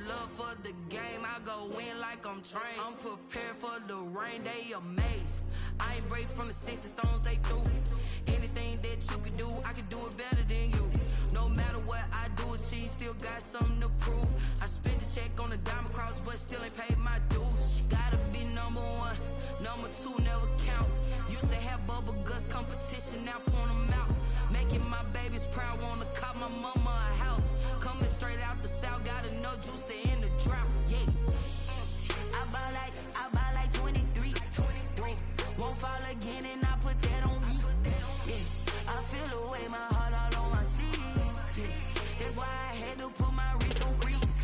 love for the game, I go in like I'm trained. I'm prepared for the rain, they amazed. I ain't break from the sticks and stones they threw. Anything that you can do, I can do it better than you. No matter what I do, achieve, still got something to prove. I spent the check on the diamond cross, but still ain't paid my dues. Gotta be number one, number two never count. Used to have bubble guts competition, now point them out. Making my babies proud, wanna cop my mama a house. Coming straight out the south, got enough juice to end the drought. Yeah, I buy like 23. Won't fall again, and I put that on me. Yeah, I feel the way, my heart all on my sleeve. Yeah, that's why I had to put my wrist on freeze.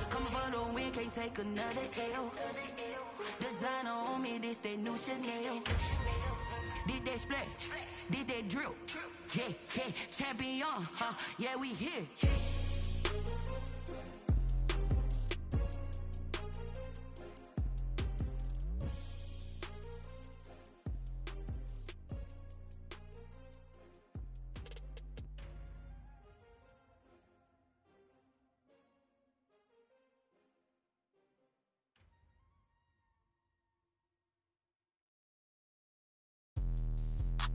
Coming for the win, can't take another L. Designer on me, this that new Chanel. This that splash, this that drill. Yeah, yeah, champion, huh? Yeah, we here.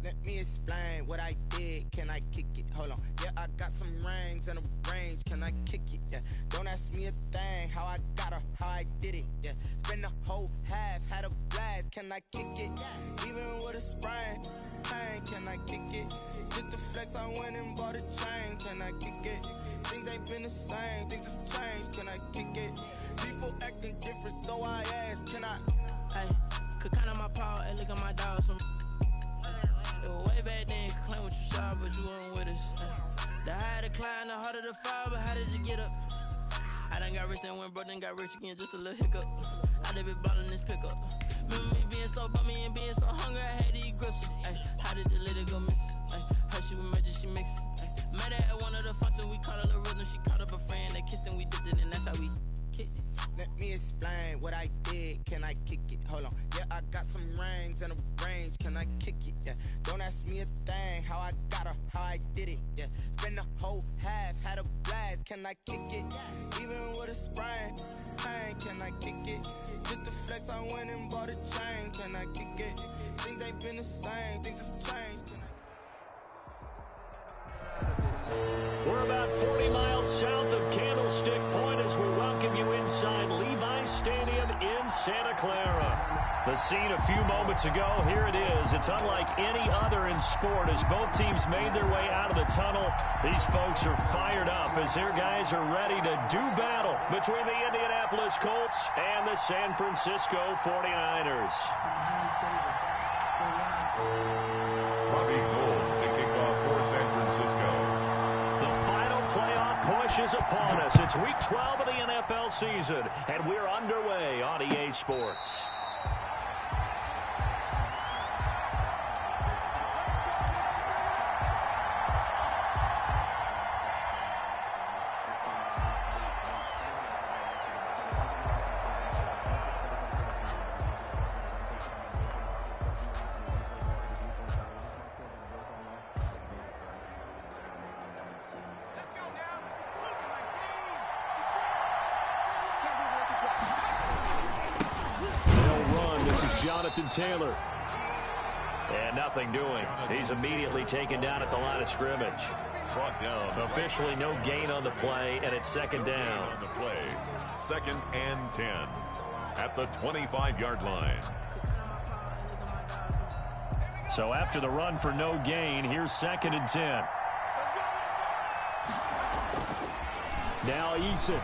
Let me explain what I did. Can I kick it? Hold on. Yeah, I got some rings and a range. Can I kick it? Yeah. Don't ask me a thing. How I got her, how I did it. Yeah. Spend the whole half, had a blast. Can I kick it? Even with a sprain. Pain, can I kick it? Just the flex, I went and bought a chain. Can I kick it? Things ain't been the same. Things have changed. Can I kick it? People acting different, so I ask. Can I? Hey, could count on my paw and look at my dogs from. It was way back then, could claim what you saw, but you weren't with us. The higher the climb, the harder the fall, but how did you get up? I done got rich and went broke, then got rich again, just a little hiccup. I done been ballin' this pickup. Remember me being so bummy and being so hungry, I had to eat gristle. Ay, how did the lady go miss? Her she was magic, she mixed. Met her at one of the functions, we caught a little rhythm, she caught up a friend, they kissed and we dipped it, and that's how we kicked it. Let me explain what I did. Can I kick it? Hold on. Yeah, I got some rings and a range. Can I kick it? Yeah. Don't ask me a thing. How I got her, how I did it. Yeah. Spend the whole half, had a blast. Can I kick it? Even with a sprain. Pain, can I kick it? Just the flex, I went and bought a chain. Can I kick it? Things ain't been the same. Things have changed. We're about 40 miles south of Candlestick Point as we welcome you inside Levi's Stadium in Santa Clara. The scene a few moments ago, here it is. It's unlike any other in sport as both teams made their way out of the tunnel. These folks are fired up as their guys are ready to do battle between the Indianapolis Colts and the San Francisco 49ers. Bobby Gould to kick off for San Francisco. Is upon us. It's week 12 of the NFL season, and we're underway on EA Sports. Taylor. And nothing doing. He's immediately taken down at the line of scrimmage. Brought down. Officially no gain on the play, and it's second down. On the play. 2nd and 10 at the 25-yard line. So after the run for no gain, here's 2nd and 10. Now Eason.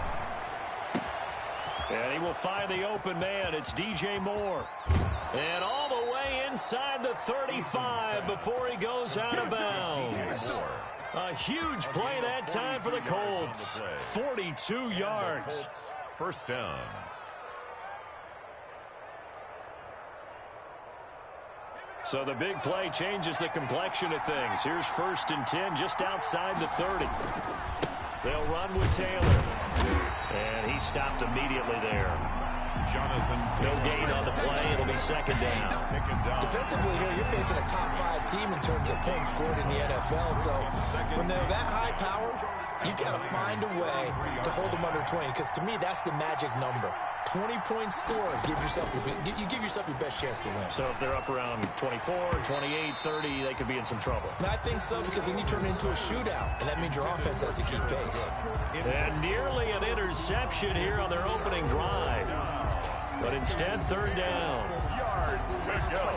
And he will find the open man. It's DJ Moore. And all the way inside the 35 before he goes out of bounds. A huge play that time for the Colts. 42 yards. First down. So the big play changes the complexion of things. Here's 1st and 10 just outside the 30. They'll run with Taylor. And he stopped immediately there. No gain on the play. It'll be 2nd down. Defensively here, you're facing a top 5 team in terms of points scored in the NFL. So when they're that high powered, You've got to find a way to hold them under 20, because to me, that's the magic number. 20-point score, you give yourself your best chance to win. So if they're up around 24, 28, 30, they could be in some trouble. I think so, because then you turn it into a shootout, and that means your offense has to keep pace. And nearly an interception here on their opening drive. But instead, third down. Yards to go.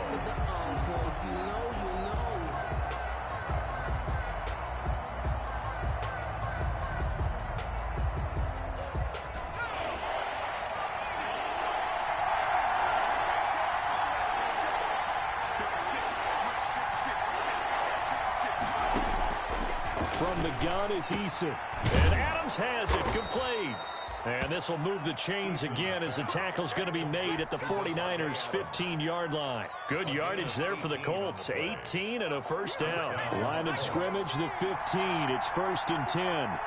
From the gun is Eason. And Adams has it complete. And this will move the chains again as the tackle's going to be made at the 49ers' 15-yard line. Good yardage there for the Colts. 18 and a first down. Line of scrimmage, the 15. It's 1st and 10.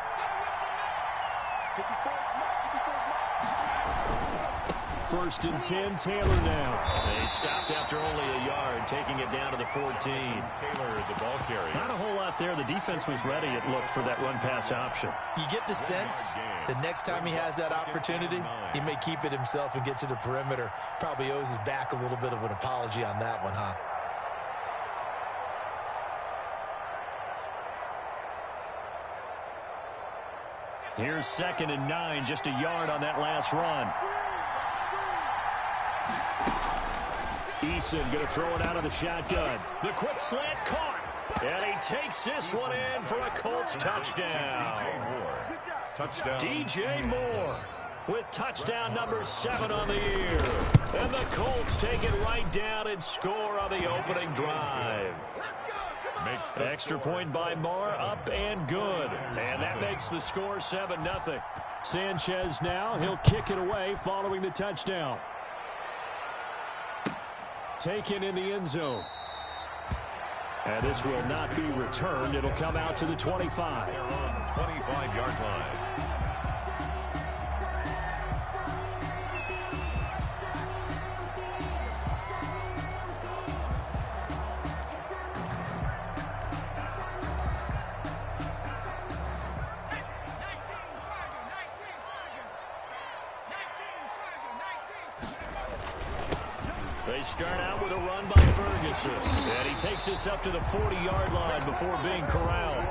First and 10, Taylor now. They stopped after only a yard, taking it down to the 14. Taylor, the ball carrier. Not a whole lot there. The defense was ready, it looked, for that run-pass option. You get the sense the next time he has that opportunity, he may keep it himself and get to the perimeter. Probably owes his back a little bit of an apology on that one, huh? Here's 2nd and 9, just a yard on that last run. Eason going to throw it out of the shotgun. The quick slant caught. And he takes this one in for a Colts touchdown. DJ Moore with touchdown number 7 on the year. And the Colts take it right down and score on the opening drive. Extra point by Moore, up and good. And that makes the score 7-0. Sanchez now, he'll kick it away following the touchdown. Taken in the end zone. And this will not be returned. It'll come out to the 25. They're on 25-yard line. They start out with a run by Ferguson. And he takes this up to the 40-yard line before being corralled.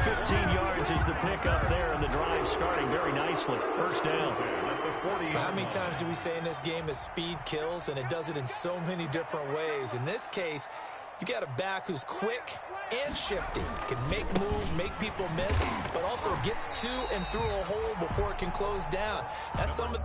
15 yards is the pickup there, and the drive starting very nicely. First down. How many times do we say in this game that speed kills, and it does it in so many different ways? In this case, you got a back who's quick and shifty, can make moves, make people miss, but also gets to and through a hole before it can close down. That's some of the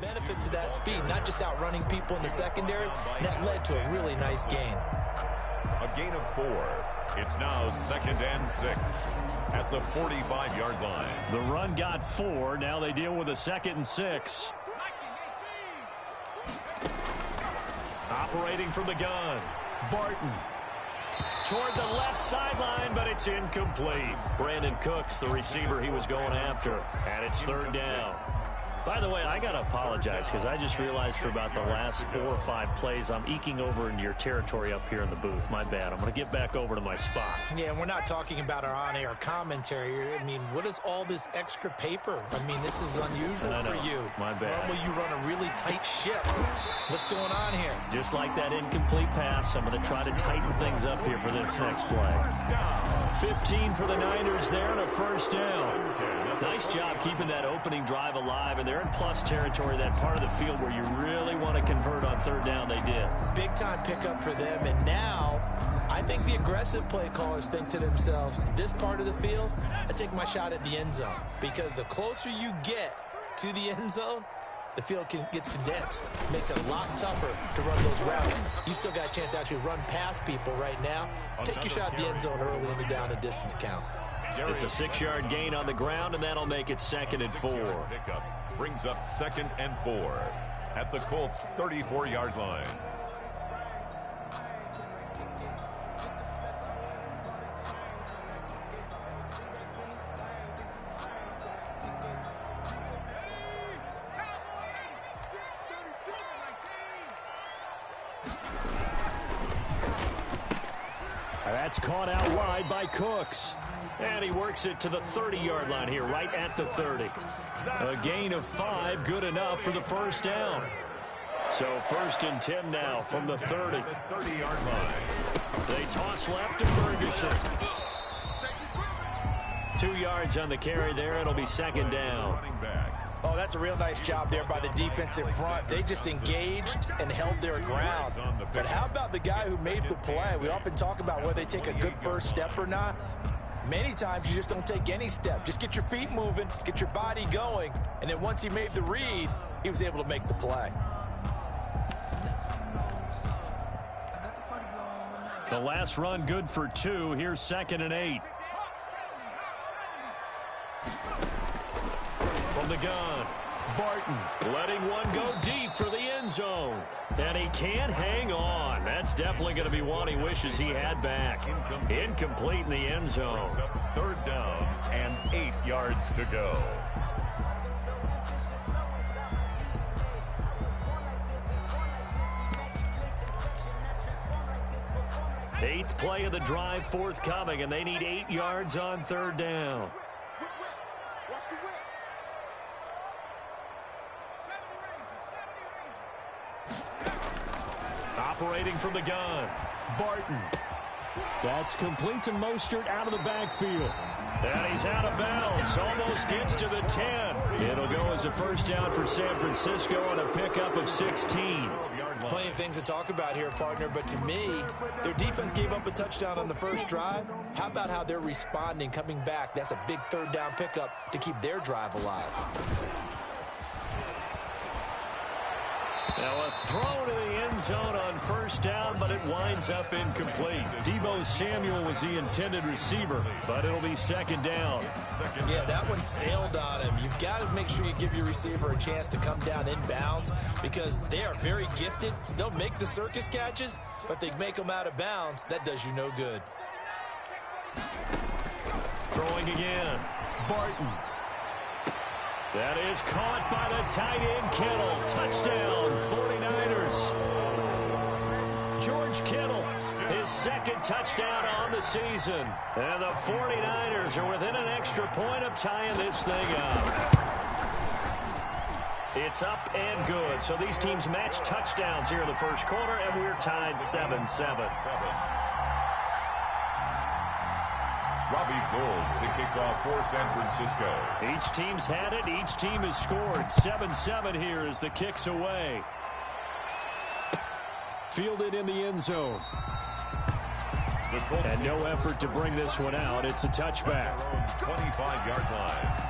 benefit to that speed, not just outrunning people in the secondary, and that led to a really nice gain. A gain of 4. It's now 2nd and 6 at the 45-yard line. The run got 4. Now they deal with a 2nd and 6. Operating from the gun. Barton. Toward the left sideline, but it's incomplete. Brandon Cooks, the receiver he was going after. And it's 3rd down. By the way, I got to apologize because I just realized for about the last 4 or 5 plays, I'm eking over into your territory up here in the booth. My bad. I'm going to get back over to my spot. Yeah, and we're not talking about our on-air commentary. I mean, what is all this extra paper? I mean, this is unusual for you. My bad. Normally you run a really tight ship. What's going on here? Just like that incomplete pass, I'm going to try to tighten things up here for this next play. 15 for the Niners there and a first down. Nice job keeping that opening drive alive, and they're in plus territory, that part of the field where you really want to convert on 3rd down. They did. Big-time pickup for them, and now I think the aggressive play callers think to themselves, this part of the field, I take my shot at the end zone, because the closer you get to the end zone, the field gets condensed. Makes it a lot tougher to run those routes. You still got a chance to actually run past people right now. Take your shot at the end zone early in the down and distance count. It's a 6-yard gain on the ground, and that'll make it 2nd and 4. Pickup brings up 2nd and 4 at the Colts' 34-yard line. That's caught out wide by Cooks. And he works it to the 30-yard line here, right at the 30. A gain of 5, good enough for the first down. So 1st and 10 now from the 30. 30-yard line. They toss left to Ferguson. 2 yards on the carry there. It'll be 2nd down. Running back. Oh, that's a real nice job there by the defensive front. They just engaged and held their ground. But how about the guy who made the play? We often talk about whether they take a good first step or not. Many times you just don't take any step. Just get your feet moving, get your body going, and then once he made the read, he was able to make the play. The last run good for 2. Here's 2nd and 8. From the gun, Barton letting one go deep for the end zone. And he can't hang on. That's definitely going to be one he wishes he had back. Incomplete in the end zone. 3rd down and 8 yards to go. Eighth play of the drive forthcoming, and they need 8 yards on 3rd down. Operating from the gun, Barton. That's complete to Mostert out of the backfield. And he's out of bounds. Almost gets to the 10. It'll go as a first down for San Francisco on a pickup of 16. Plenty of things to talk about here, partner, but to me, their defense gave up a touchdown on the first drive. How about how they're responding, coming back? That's a big 3rd down pickup to keep their drive alive. Now a throw to the end zone on first down, but it winds up incomplete. Deebo Samuel was the intended receiver, but it'll be 2nd down. Yeah, that one sailed on him. You've got to make sure you give your receiver a chance to come down inbounds because they are very gifted. They'll make the circus catches, but they make them out of bounds. That does you no good. Throwing again, Barton. That is caught by the tight end, Kittle. Touchdown, 49ers. George Kittle, his 2nd touchdown on the season. And the 49ers are within an extra point of tying this thing up. It's up and good. So these teams match touchdowns here in the first quarter, and we're tied 7-7. Robbie Gould to kick off for San Francisco. Each team's had it. Each team has scored. 7-7 here as the kick's away. Fielded in the end zone. And no effort to bring this one out. It's a touchback. 25-yard line.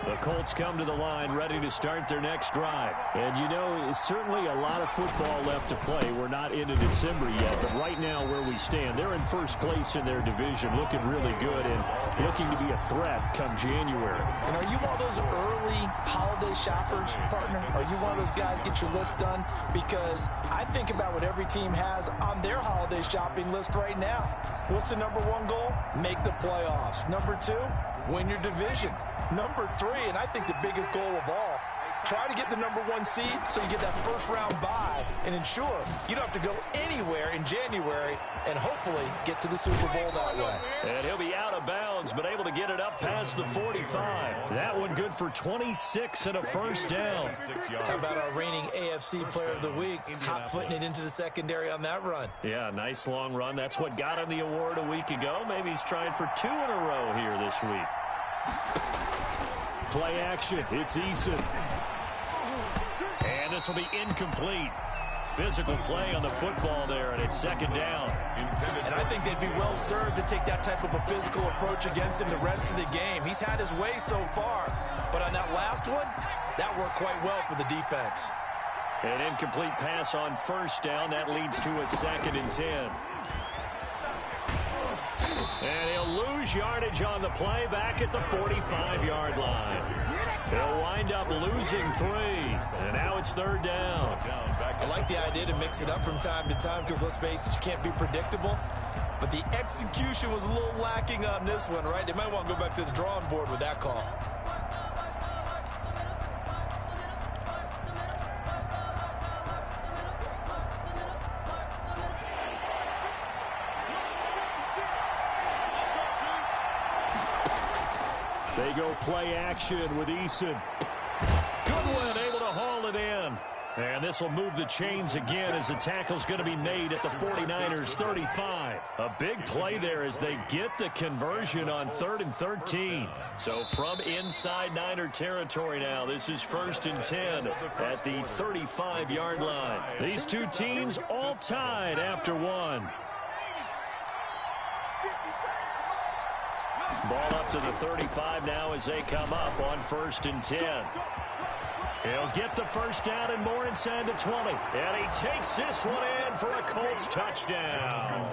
The Colts come to the line ready to start their next drive. And, you know, it's certainly a lot of football left to play. We're not into December yet, but right now where we stand, they're in first place in their division, looking really good and looking to be a threat come January. And are you one of those early holiday shoppers, partner? Are you one of those guys get your list done? Because I think about what every team has on their holiday shopping list right now. What's the number 1 goal? Make the playoffs. Number 2, win your division. Number 3, and I think the biggest goal of all, try to get the number 1 seed so you get that first-round bye and ensure you don't have to go anywhere in January and hopefully get to the Super Bowl that way. And he'll be out of bounds, but able to get it up past the 45. That one good for 26 and a first down. How about our reigning AFC Player of the Week, hot-footing it into the secondary on that run? Yeah, nice long run. That's what got him the award a week ago. Maybe he's trying for 2 in a row here this week. Play action. It's Eason. And this will be incomplete. Physical play on the football there, and it's 2nd down. And I think they'd be well served to take that type of a physical approach against him the rest of the game. He's had his way so far, but on that last one, that worked quite well for the defense. An incomplete pass on first down. That leads to a 2nd and 10. And he'll lose yardage on the play back at the 45-yard line. They'll wind up losing 3. And now it's 3rd down. I like the idea to mix it up from time to time because, let's face it, you can't be predictable. But the execution was a little lacking on this one, right? They might want to go back to the drawing board with that call. They go play action with Eason. Goodwin able to haul it in. And this will move the chains again as the tackle's going to be made at the 49ers 35. A big play there as they get the conversion on 3rd and 13. So from inside Niner territory now, this is 1st and 10 at the 35-yard line. These two teams all tied after 1. Ball up to the 35 now as they come up on 1st and 10. He'll get the first down and more inside the 20. And he takes this one in for a Colts touchdown.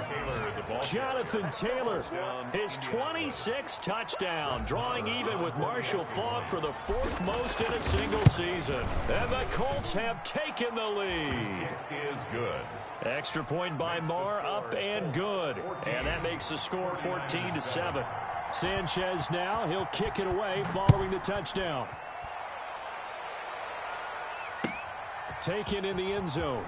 Jonathan Taylor, his 26th touchdown, drawing even with Marshall Faulk for the 4th most in a single season. And the Colts have taken the lead. It is good. Extra point by Marr, up and good. And that makes the score 14-7. Sanchez now, he'll kick it away following the touchdown. Taken in the end zone.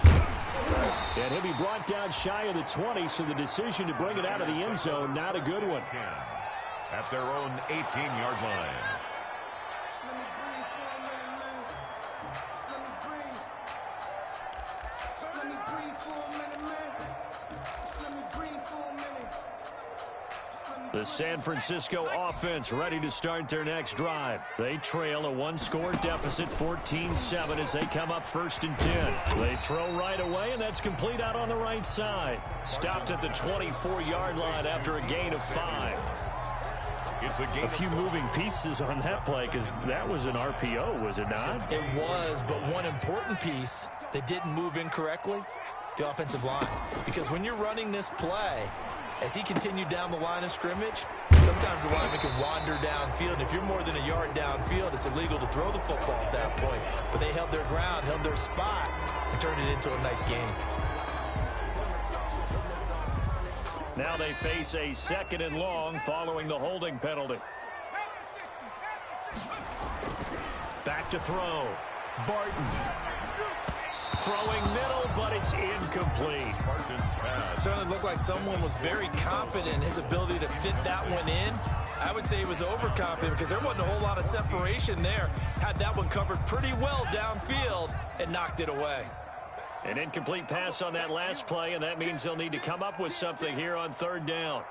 And he'll be brought down shy of the 20, so the decision to bring it out of the end zone, not a good one. At their own 18-yard line. The San Francisco offense ready to start their next drive. They trail a 1-score deficit, 14-7, as they come up 1st and 10. They throw right away, and that's complete out on the right side. Stopped at the 24-yard line after a gain of 5. It's a few moving pieces on that play because that was an RPO, was it not? It was, but one important piece that didn't move incorrectly, the offensive line. Because when you're running this play, as he continued down the line of scrimmage, sometimes the lineman can wander downfield. If you're more than a yard downfield, it's illegal to throw the football at that point. But they held their ground, held their spot, and turned it into a nice game. Now they face a 2nd and long following the holding penalty. Back to throw. Barton. Throwing middle, but it's incomplete. Certainly looked like someone was very confident in his ability to fit that one in. I would say he was overconfident because there wasn't a whole lot of separation there. Had that one covered pretty well downfield and knocked it away. An incomplete pass on that last play, and that means they'll need to come up with something here on 3rd down.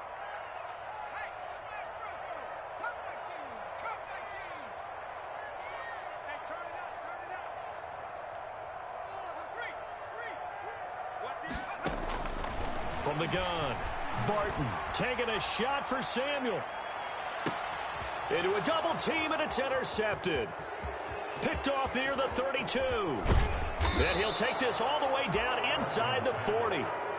From the gun, Barton taking a shot for Samuel. Into a double team, and it's intercepted. Picked off near the 32. Then he'll take this all the way down inside the 40.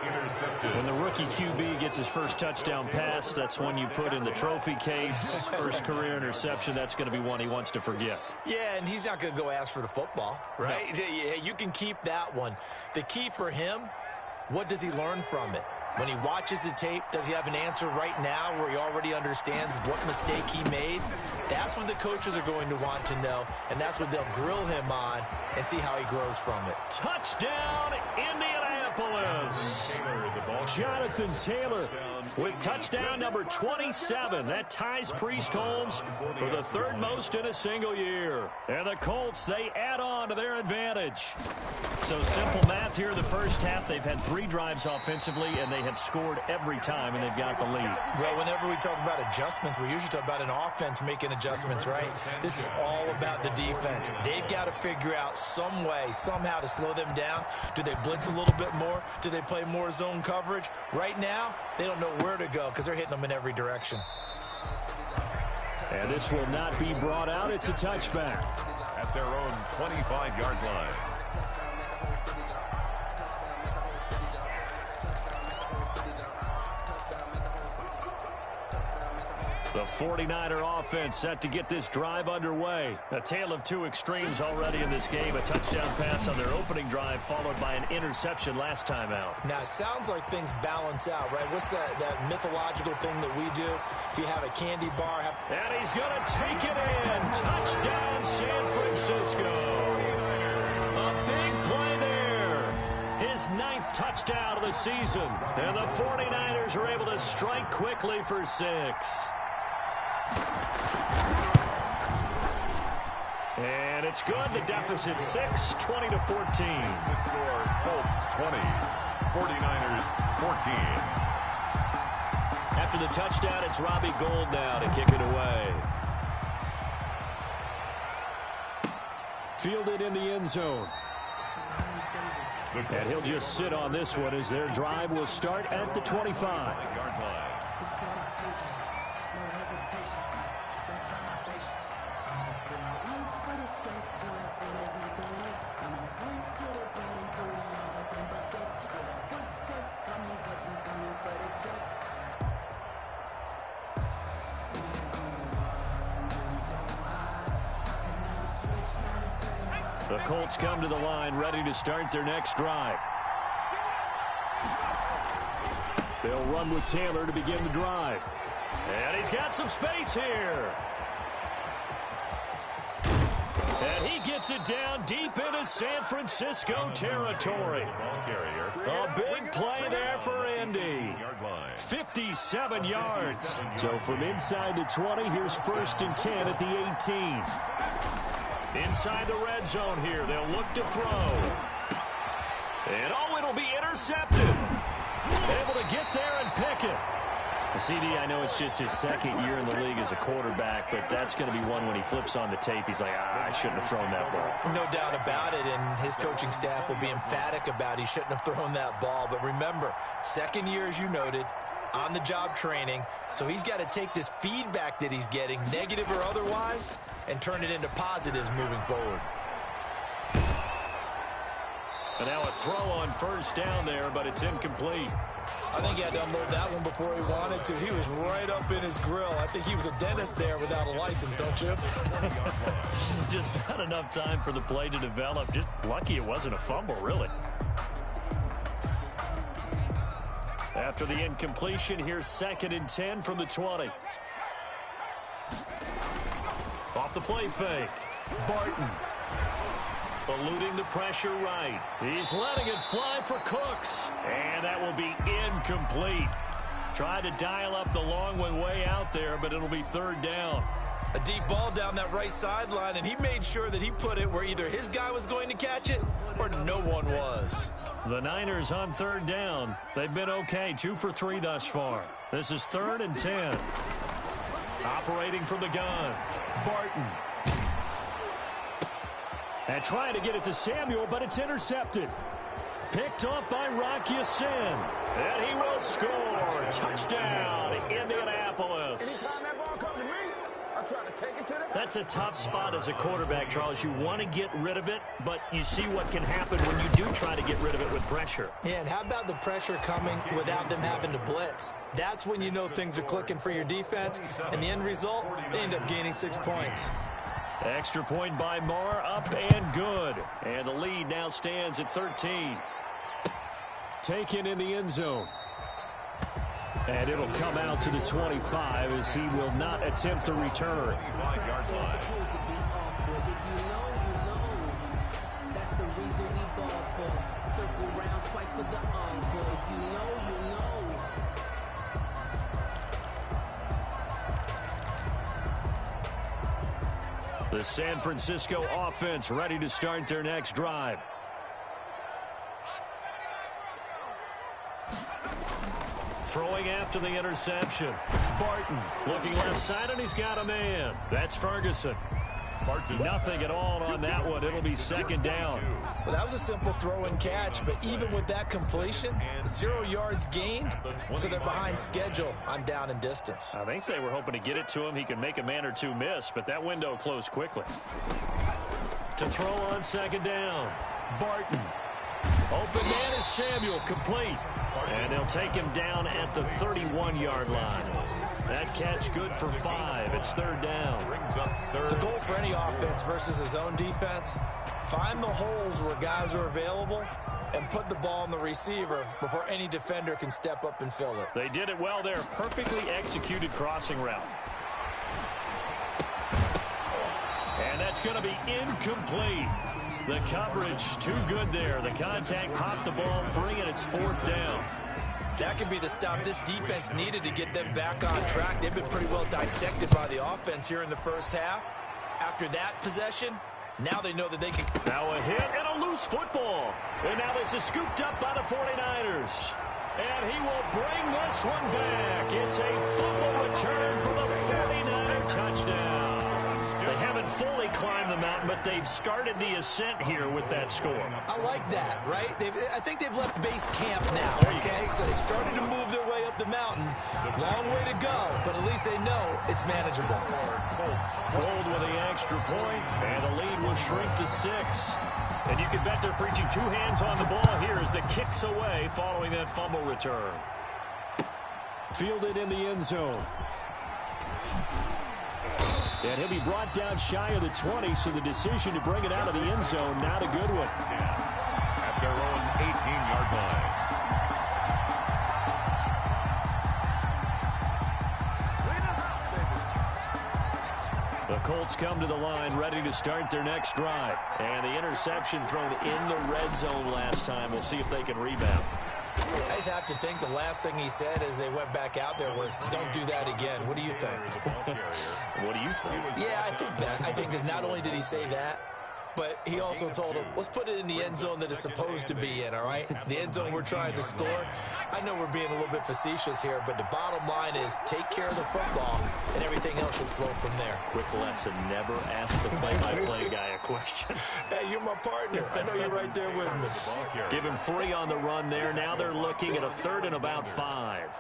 Intercepted. When the rookie QB gets his first touchdown pass, that's one you put in the trophy case. First career interception, that's going to be one he wants to forget. Yeah, and he's not going to go ask for the football, right? No. You can keep that one. The key for him, what does he learn from it? When he watches the tape, does he have an answer right now where he already understands what mistake he made? That's what the coaches are going to want to know, and that's what they'll grill him on and see how he grows from it. Touchdown, Indianapolis! Jonathan Taylor with touchdown number 27. That ties Priest Holmes for the 3rd most in a single year. And the Colts, they add on to their advantage. So simple math here in the first half. They've had 3 drives offensively, and they have scored every time, and they've got the lead. Well, whenever we talk about adjustments, we usually talk about an offense making adjustments, right? This is all about the defense. They've got to figure out some way, somehow to slow them down. Do they blitz a little bit more? Do they play more zone coverage? Right now, they don't know where to go because they're hitting them in every direction. And this will not be brought out. It's a touchback. at their own 25-yard line. The 49er offense set to get this drive underway. A tale of two extremes already in this game. A touchdown pass on their opening drive followed by an interception last time out. Now, it sounds like things balance out, right? What's that mythological thing that we do? If you have a candy bar. And he's going to take it in. Touchdown, San Francisco. A big play there. His 9th touchdown of the season. And the 49ers are able to strike quickly for 6. And it's good. The deficit 6, 20-14. The score, Colts 20, 49ers 14. After the touchdown, it's Robbie Gould now to kick it away. Fielded in the end zone. And he'll just sit on this one as their drive will start at the 25-yard line. The Colts come to the line, ready to start their next drive. They'll run with Taylor to begin the drive. And he's got some space here. And he gets it down deep into San Francisco territory. A big play there for Indy. 57 yards. So from inside the 20, here's 1st and 10 at the 18. Inside the red zone here, they'll look to throw. And it'll be intercepted. Able to get there and pick it. CD, I know it's just his 2nd year in the league as a quarterback, but that's going to be one when he flips on the tape. He's like, I shouldn't have thrown that ball. No doubt about it, and his coaching staff will be emphatic about he shouldn't have thrown that ball. But remember, 2nd year, as you noted, on-the-job training, so he's got to take this feedback that he's getting, negative or otherwise, and turn it into positives moving forward. And now a throw on 1st down there, but it's incomplete. I think he had to unload that one before he wanted to. He was right up in his grill. I think he was a dentist there without a license, don't you? Just not enough time for the play to develop. Just lucky it wasn't a fumble, really. After the incompletion, here's 2nd and 10 from the 20. Off the play fake. Barton. Eluding the pressure right. He's letting it fly for Cooks. And that will be incomplete. Tried to dial up the long one way out there, but it'll be 3rd down. A deep ball down that right sideline, and he made sure that he put it where either his guy was going to catch it or no one was. The Niners on 3rd down. They've been okay, 2 for 3 thus far. This is 3rd and 10. Operating from the gun. Barton. And trying to get it to Samuel, but it's intercepted. Picked up by Rocky Sin. And he will score. Touchdown, Indianapolis. Anytime that ball comes to me, I try to take it to them. That's a tough spot as a quarterback, Charles. You want to get rid of it, but you see what can happen when you do try to get rid of it with pressure. Yeah, and how about the pressure coming without them having to blitz? That's when you know things are clicking for your defense, and the end result, they end up gaining 6 points. Extra point by Marr, up and good. And the lead now stands at 13. Taken in the end zone. And it'll come out to the 25 as he will not attempt to return. 25-yard line. That's the reason we ball for. Circle round twice for the encore. If you know, you know. The San Francisco offense ready to start their next drive. Throwing after the interception. Barton looking left side, and he's got a man. That's Ferguson. Nothing at all on that one. It'll be 2nd down. Well, that was a simple throw and catch, but even with that completion, 0 yards gained, so they're behind schedule on down and distance. I think they were hoping to get it to him. He could make a man or two miss, but that window closed quickly. to throw on second down. Barton. Open man is Samuel, complete. And they'll take him down at the 31-yard line. That catch good for 5. It's third down. The goal for any offense versus his own defense, find the holes where guys are available and put the ball on the receiver before any defender can step up and fill it. They did it well there. Perfectly executed crossing route. And that's going to be incomplete. The coverage too good there. The contact popped the ball free, and it's fourth down. That could be the stop this defense needed to get them back on track. They've been pretty well dissected by the offense here in the first half. After that possession, now they know that they can... Now a hit and a loose football. And now this is scooped up by the 49ers. And he will bring this one back. It's a fumble return for the 49er touchdown. They haven't fully climbed the mountain, but they've started the ascent here with that score. I like that, right? I think they've left base camp now, okay? So they've started to move their way up the mountain. Long way to go, but at least they know it's manageable. Gold with the extra point, and the lead will shrink to 6. And you can bet they're preaching 2 hands on the ball here as the kick's away following that fumble return. Fielded in the end zone. And he'll be brought down shy of the 20, so the decision to bring it out of the end zone, not a good one. At their own 18-yard line. The Colts come to the line ready to start their next drive. And the interception thrown in the red zone last time. We'll see if they can rebound. I just have to think the last thing he said as they went back out there was, don't do that again. What do you think? What do you think? Yeah, I think that. I think that not only did he say that, but he also told him, let's put it in the end zone that it's supposed to be in, all right? The end zone we're trying to score. I know we're being a little bit facetious here, but the bottom line is take care of the football, and everything else should flow from there. Quick lesson, never ask the play-by-play guy a question. Hey, you're my partner. I know you're right there with me. Give him 3 on the run there. Now they're looking at a 3rd and about 5.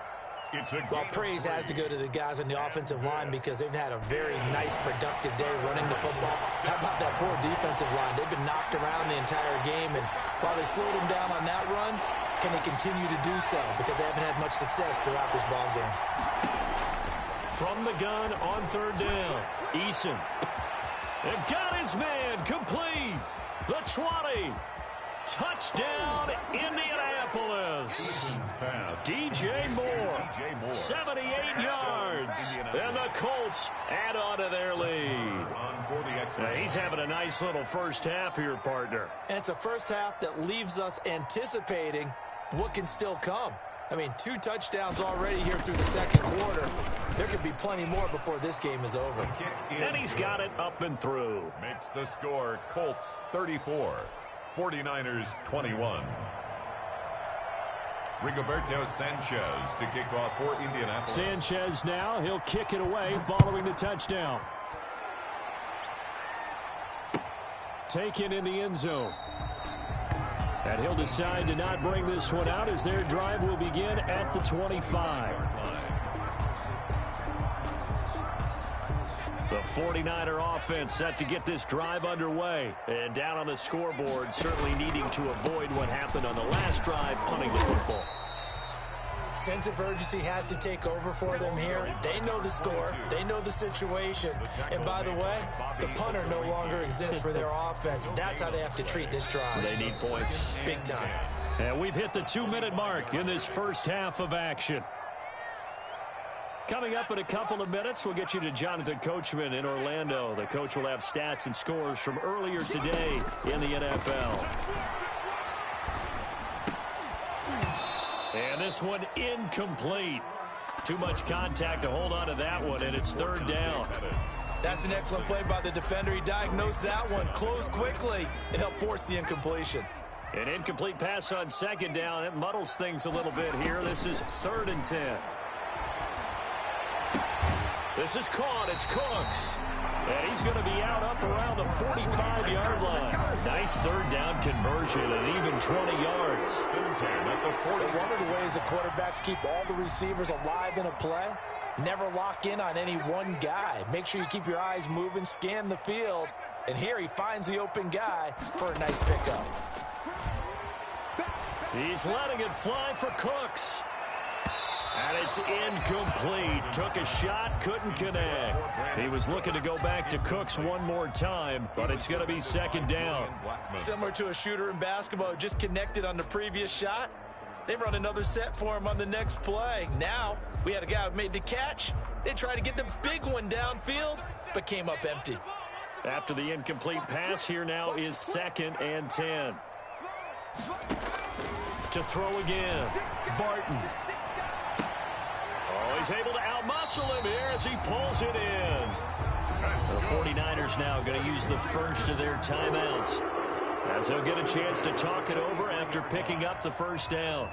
Well, praise has to go to the guys on the offensive line because they've had a very nice, productive day running the football. How about that poor defensive line? They've been knocked around the entire game, and while they slowed them down on that run, can they continue to do so? Because they haven't had much success throughout this ball game. From the gun on 3rd down, Eason. And got his man, complete. The 20. Touchdown, Indianapolis. DJ Moore, 78 yards. And the Colts add on to their lead. He's having a nice little first half here, partner. And it's a first half that leaves us anticipating what can still come. I mean, 2 touchdowns already here through the second quarter. There could be plenty more before this game is over. And he's got it up and through. Makes the score Colts 34. 49ers 21. Rigoberto Sanchez to kick off for Indianapolis. Sanchez now, he'll kick it away following the touchdown. Taken in the end zone. And he'll decide to not bring this one out as their drive will begin at the 25. The 49er offense set to get this drive underway. And down on the scoreboard, certainly needing to avoid what happened on the last drive, punting the football. Sense of urgency has to take over for them here. They know the score. They know the situation. And by the way, the punter no longer exists for their offense. That's how they have to treat this drive. They need points. Big time. And we've hit the 2-minute mark in this first half of action. Coming up in a couple of minutes, we'll get you to Jonathan Coachman in Orlando. The coach will have stats and scores from earlier today in the NFL. And this one incomplete. Too much contact to hold on to that one, and it's 3rd down. That's an excellent play by the defender. He diagnosed that one, closed quickly, and helped force the incompletion. An incomplete pass on 2nd down. It muddles things a little bit here. This is 3rd and 10. This is caught. It's Cooks. And he's going to be out up around the 45-yard line. Nice 3rd down conversion and even 20 yards. One of the ways the quarterbacks keep all the receivers alive in a play, never lock in on any one guy. Make sure you keep your eyes moving, scan the field, And here he finds the open guy for a nice pickup. He's letting it fly for Cooks. And it's incomplete. Took a shot, couldn't connect. He was looking to go back to Cooks one more time, but it's going to be second down. Similar to a shooter in basketball, just connected on the previous shot. They run another set for him on the next play. Now, we had a guy who made the catch. They tried to get the big one downfield, but came up empty. After the incomplete pass, here now is 2nd and 10. To throw again, Barton. Oh, he's able to outmuscle him here as he pulls it in. So the 49ers now going to use the first of their timeouts, as they'll get a chance to talk it over after picking up the first down.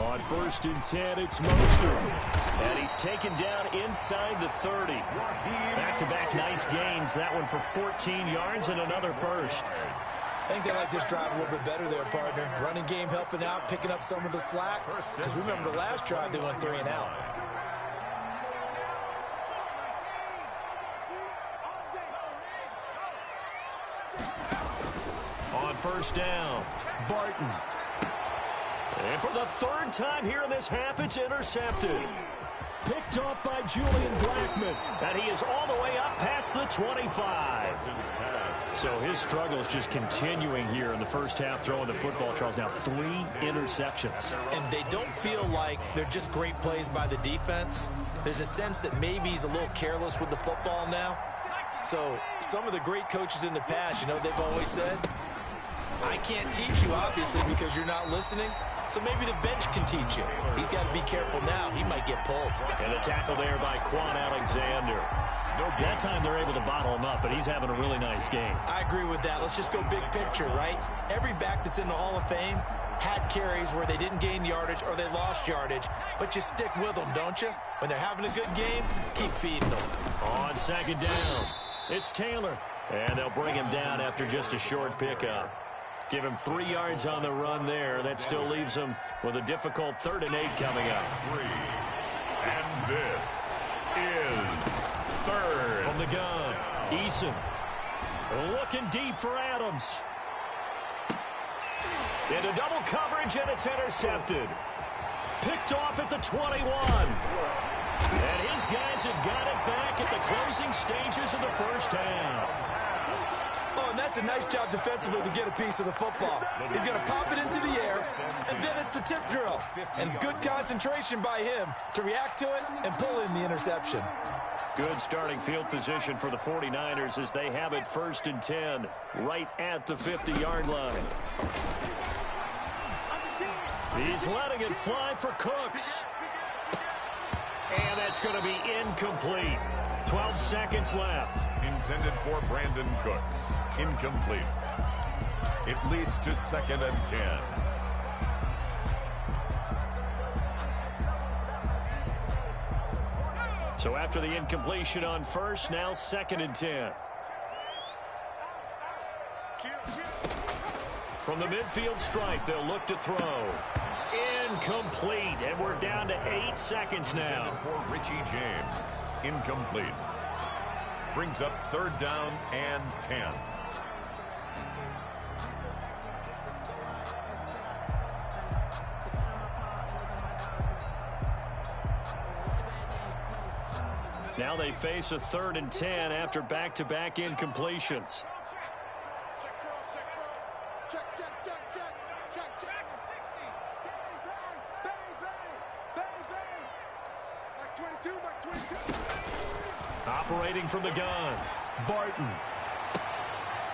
On 1st and 10, it's Mostert. And he's taken down inside the 30. Back-to-back nice gains. That one for 14 yards and another first. I think they like this drive a little bit better there, partner. Running game helping out, picking up some of the slack. Because remember, the last drive, they went 3 and out. On 1st down, Barton. And for the 3rd time here in this half, it's intercepted. Picked off by Julian Blackmon. And he is all the way up past the 25. So his struggle is just continuing here in the first half, throwing the football. Charles, now 3 interceptions. And they don't feel like they're just great plays by the defense. There's a sense that maybe he's a little careless with the football now. So some of the great coaches in the past, you know, they've always said, I can't teach you, obviously, because you're not listening. So maybe the bench can teach you. He's got to be careful now. He might get pulled. And the tackle there by Quan Alexander. That time they're able to bottle him up, but he's having a really nice game. I agree with that. Let's just go big picture, right? Every back that's in the Hall of Fame had carries where they didn't gain yardage or they lost yardage, but you stick with them, don't you? When they're having a good game, keep feeding them. On 2nd down, it's Taylor. And they'll bring him down after just a short pickup. Give him 3 yards on the run there. That still leaves him with a difficult 3rd and 8 coming up. 3. And this is 3rd. From the gun, Eason. Looking deep for Adams. Into double coverage, and it's intercepted. Picked off at the 21. And his guys have got it back at the closing stages of the first half. Oh, and that's a nice job defensively to get a piece of the football. He's going to pop it into the air, and then it's the tip drill. And good concentration by him to react to it and pull in the interception. Good starting field position for the 49ers as they have it 1st and 10 right at the 50-yard line. He's letting it fly for Cooks. And that's going to be incomplete. 12 seconds left. Intended for Brandon Cooks. Incomplete. It leads to 2nd and 10. So after the incompletion on 1st, now 2nd and 10. From the midfield stripe, they'll look to throw. Incomplete, and we're down to 8 seconds now. For Richie James. Incomplete. Brings up 3rd down and 10. Now they face a 3rd and 10 after back-to-back incompletions. Operating from the gun, Barton.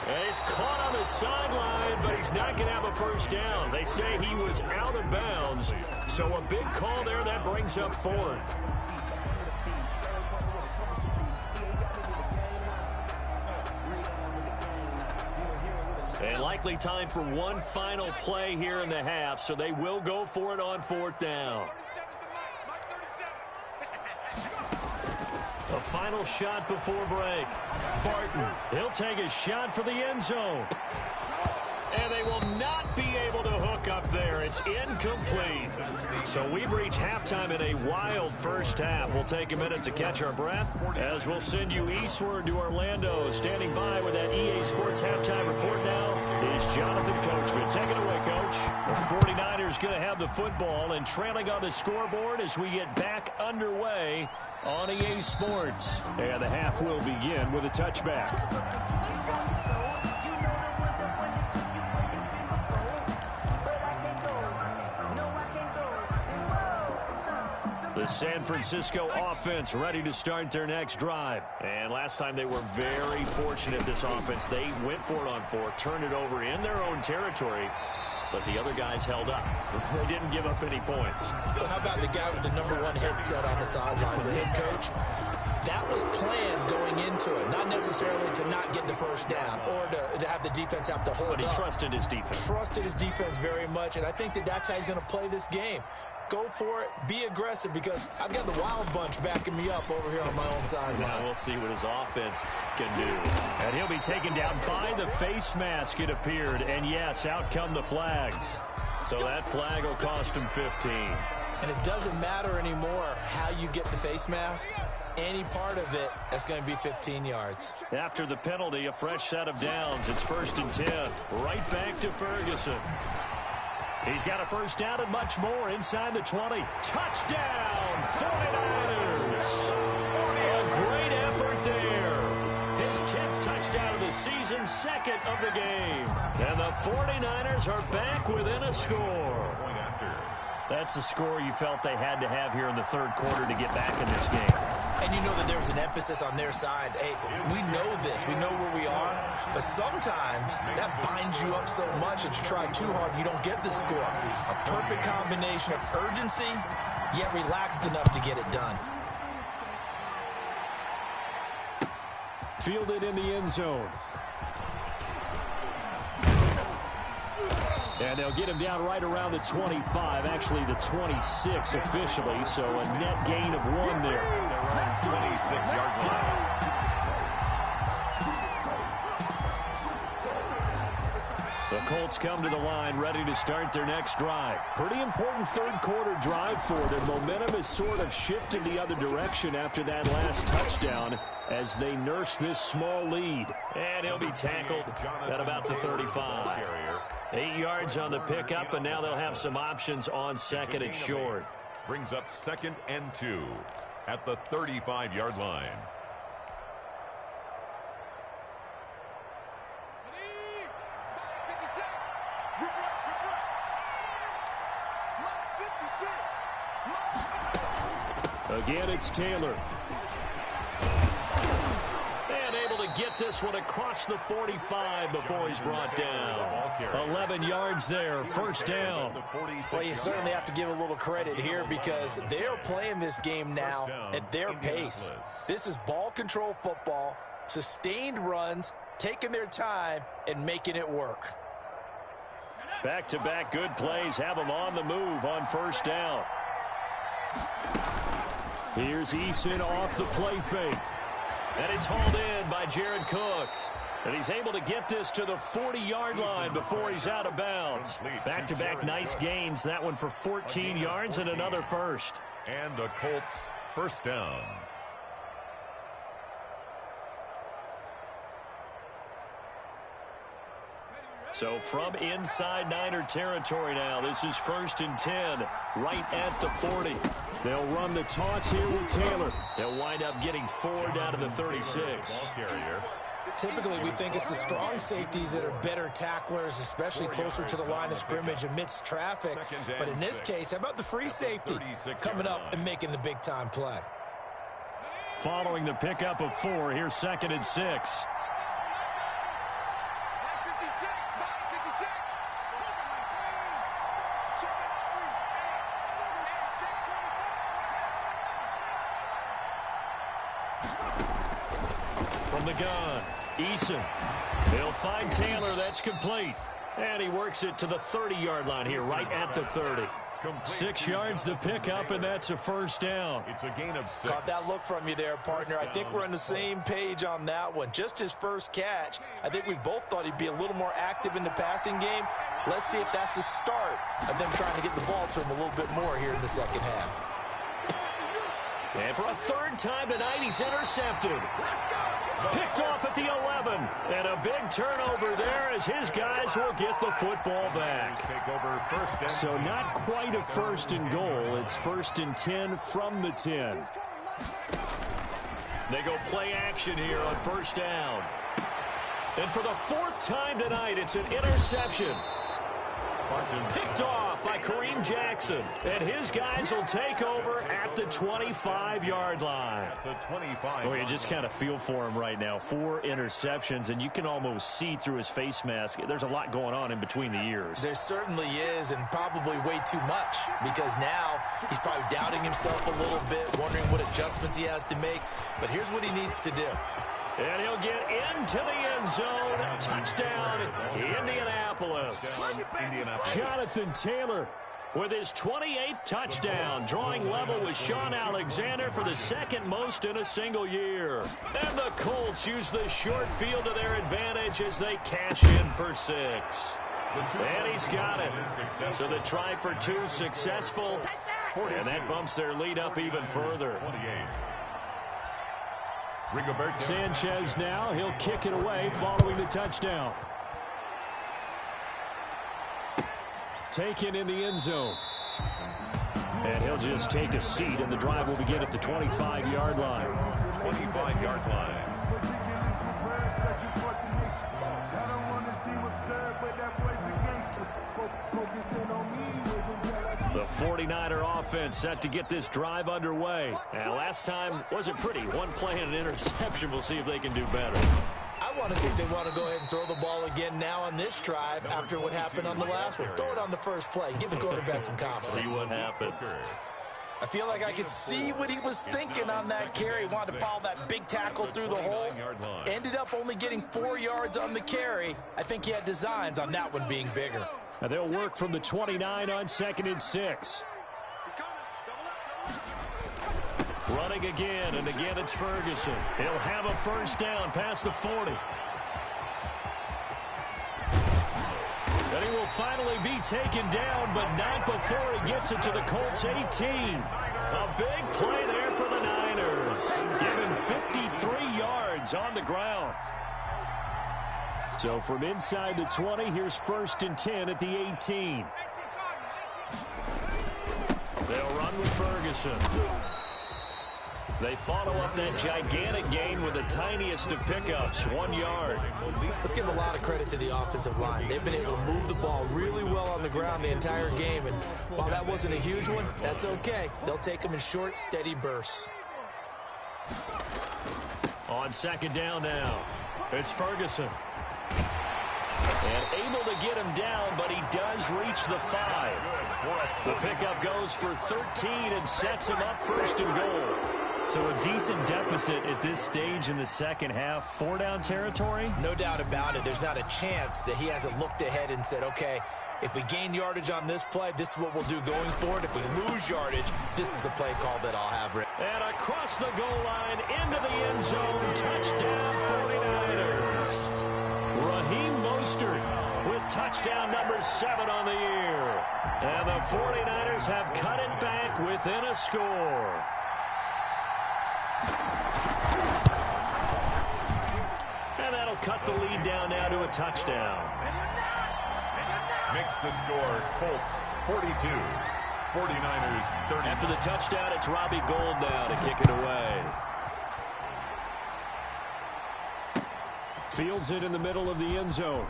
And he's caught on the sideline, but he's not going to have a first down. They say he was out of bounds, so a big call there that brings up 4th. And likely time for one final play here in the half, so they will go for it on 4th down. A final shot before break. Barton. He'll take a shot for the end zone. And they will not be able to hook up there. It's incomplete. So we've reached halftime in a wild first half. We'll take a minute to catch our breath as we'll send you eastward to Orlando. Standing by with that EA Sports halftime report now is Jonathan Coachman. Take it away, Coach. The 49ers going to have the football and trailing on the scoreboard as we get back underway on EA Sports. And the half will begin with a touchback. The San Francisco offense ready to start their next drive. And last time they were very fortunate, this offense. They went for it on fourth, turned it over in their own territory, but the other guys held up. They didn't give up any points. So how about the guy with the #1 headset on the sidelines, the head coach? That was planned going into it, not necessarily to not get the first down or to have the defense have to hold up. But he trusted his defense. Trusted his defense very much, and I think that's how he's going to play this game. Go for it. Be aggressive, because I've got the wild bunch backing me up over here on my own sideline. Now we'll see what his offense can do. And he'll be taken down by the face mask, it appeared. And, yes, out come the flags. So that flag will cost him 15. And it doesn't matter anymore how you get the face mask. Any part of it, that's going to be 15 yards. After the penalty, a fresh set of downs. It's 1st and 10. Right back to Ferguson. He's got a first down and much more inside the 20. Touchdown, 49ers. A great effort there. His 10th touchdown of the season, second of the game. And the 49ers are back within a score. That's a score you felt they had to have here in the third quarter to get back in this game. And you know that there was an emphasis on their side. Hey, we know this. We know where we are. But sometimes that binds you up so much that you try too hard, you don't get the score. A perfect combination of urgency, yet relaxed enough to get it done. Fielded in the end zone. And they'll get him down right around the 25, actually the 26 officially, so a net gain of 1 there. They're on 26-yard line. The Colts come to the line ready to start their next drive. Pretty important third quarter drive for them. Momentum has sort of shifted the other direction after that last touchdown as they nurse this small lead. And he'll be tackled at about the 35. 8 yards on the pickup, and now they'll have some options on second and short. Brings up 2nd and 2 at the 35-yard line. Again, it's Taylor. And able to get this one across the 45 before he's brought down. 11 yards there, first down. Well, you certainly have to give a little credit here because they're playing this game now at their pace. This is ball control football, sustained runs, taking their time and making it work. Back-to-back good plays have them on the move on first down. Here's Eason off the play fake. And it's hauled in by Jared Cook. And he's able to get this to the 40-yard line before he's out of bounds. Back-to-back nice gains. That one for 14 yards and another first. And the Colts first down. So from inside Niner territory now, this is 1st and 10, right at the 40. They'll run the toss here with Taylor. They'll wind up getting 4 down to the 36. Typically, we think it's the strong safeties that are better tacklers, especially closer to the line of scrimmage amidst traffic. But in this case, how about the free safety coming up and making the big-time play? Following the pickup of 4, here's 2nd and 6. From the gun, Eason. They'll find Taylor. That's complete. And he works it to the 30-yard line here, right at the 30. 6 yards the pickup, and that's a first down. It's a gain of 6. Caught that look from you there, partner. I think we're on the same page on that one. Just his first catch. I think we both thought he'd be a little more active in the passing game. Let's see if that's the start of them trying to get the ball to him a little bit more here in the second half. And for a third time tonight, he's intercepted. Picked off at the 11. And a big turnover there as his guys will get the football back. So not quite a first and goal. It's 1st and 10 from the 10. They go play action here on first down. And for the 4th time tonight, it's an interception. Picked off by Kareem Jackson. And his guys will take over at the 25-yard line. Well, you just kind of feel for him right now. 4 interceptions, and you can almost see through his face mask. There's a lot going on in between the ears. There certainly is, and probably way too much, because now he's probably doubting himself a little bit, wondering what adjustments he has to make. But here's what he needs to do. And he'll get into the end zone. Touchdown, Indianapolis. Jonathan Taylor with his 28th touchdown, drawing level with Sean Alexander for the 2nd most in a single year. And the Colts use the short field to their advantage as they cash in for 6. And he's got it. So the try for 2 successful, and that bumps their lead up even further. Sanchez now, he'll kick it away following the touchdown. Taken in the end zone. And he'll just take a seat, and the drive will begin at the 25-yard line. 25-yard line. The 49er offense set to get this drive underway. And last time wasn't pretty. One play and an interception. We'll see if they can do better. I want to see if they want to go ahead and throw the ball again now on this drive after what happened on the last one. Throw it on the first play. Give the quarterback some confidence. See what happens. I feel like I could see what he was thinking on that carry. Wanted to follow that big tackle through the hole. Ended up only getting 4 yards on the carry. I think he had designs on that one being bigger. And they'll work from the 29 on 2nd and 6. Running again, and again it's Ferguson. He'll have a first down past the 40. And he will finally be taken down, but not before he gets it to the Colts 18. A big play there for the Niners. Given 53 yards on the ground. So from inside the 20, here's 1st and 10 at the 18. They'll run with Ferguson. They follow up that gigantic gain with the tiniest of pickups, 1 yard. Let's give a lot of credit to the offensive line. They've been able to move the ball really well on the ground the entire game. And while that wasn't a huge one, that's okay. They'll take them in short, steady bursts. On 2nd down now, it's Ferguson. And able to get him down, but he does reach the 5. The pickup goes for 13 and sets him up 1st and goal. So a decent deficit at this stage in the second half. 4-down territory? No doubt about it. There's not a chance that he hasn't looked ahead and said, okay, if we gain yardage on this play, this is what we'll do going forward. If we lose yardage, this is the play call that I'll have. And across the goal line, into the end zone, touchdown 49ers. Raheem Mostert with touchdown number 7 on the year. And the 49ers have cut it back within a score. And that'll cut the lead down now to a touchdown. Makes the score Colts 42, 49ers 30. After the touchdown, it's Robbie Gould now to kick it away. Fields it in the middle of the end zone.